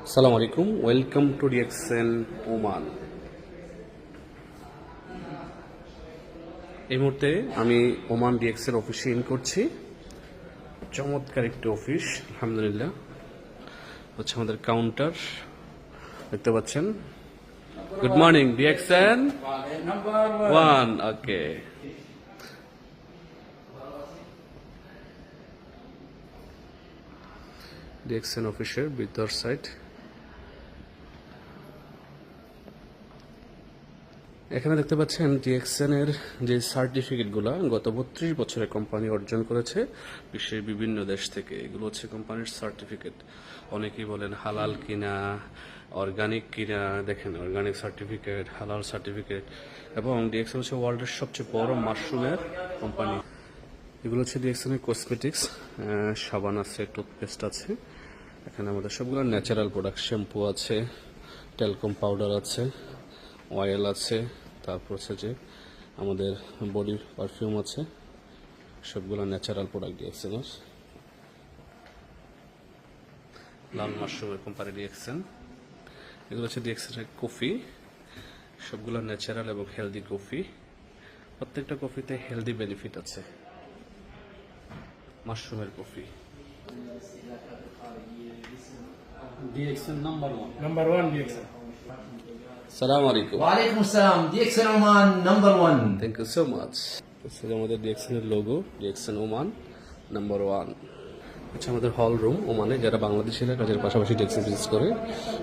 আসসালামু আলাইকুম, welcome to DXN Oman. এই মুহূর্তে আমি ওমান ডিএক্সএন অফিসে ইন করছি। চমৎকার একটি অফিস, আলহামদুলিল্লাহ। হচ্ছে আমাদের কাউন্টার, দেখতে পাচ্ছেন। Good morning DXN one. Okay, DXN অফিসের ভিতর সাইড। এখানে দেখতে পাচ্ছেন ডিএক্সএন এর যে সার্টিফিকেটগুলো গত 32 বছরে কোম্পানি অর্জন করেছে বিশ্বের বিভিন্ন দেশ থেকে। এগুলো হচ্ছে কোম্পানির সার্টিফিকেট। অনেকেই বলেন হালাল কিনা, অর্গানিক কিনা। দেখেন, অর্গানিক সার্টিফিকেট, হালাল সার্টিফিকেট। এবং ডিএক্সএন হচ্ছে ওয়ার্ল্ডের সবচেয়ে বড় মাশরুমের কোম্পানি। এগুলো হচ্ছে ডিএক্সএন এর কসমেটিক্স, সাবান আছে, টুথপেস্ট আছে। এখানে আমাদের সবগুলো ন্যাচারাল প্রোডাক্ট, শ্যাম্পু আছে, টেলকম পাউডার আছে, অয়েল আছে, তারপর হচ্ছে যে আমাদের বডি পারফিউম আছে। সবগুলো ন্যাচারাল প্রোডাক্ট ডিএক্সএন এর। লাল মাশরুমের কোম্পানি ডিএক্সএন। এগুলো হচ্ছে ডিএক্সএন এর কফি, সবগুলো ন্যাচারাল এবং হেলদি কফি। প্রত্যেকটা কফিতে হেলদি বেনিফিট আছে। মাশরুমের coffee DXN number one DXN. সালাম আলাইকুম। ওয়ালাইকুম আসসালাম। DXN Oman number 1। Thank you so much. আমাদের ডিএক্সএন এর লোগো, ডিএক্সএন ওমান নাম্বার 1। আচ্ছা, আমাদের হল রুম ওমানে যারা বাংলাদেশিরা কাজের পাশাপাশি ডিএক্সএন বিজনেস করে,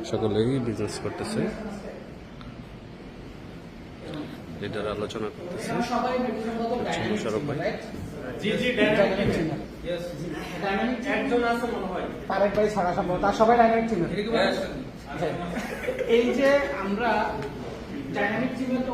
সকলেই বিজনেস করতেছে। লিডার আলোচনা করতেছে। মোশাররফ ভাই, জি জি ডাইনামিক একজন আছে মনে হয়, তারেক ভাই ছাড়া সম্ভব, তার সবাই ডাইনামিক টিম। এই যে আমরা ডাইনামিক টিমে তো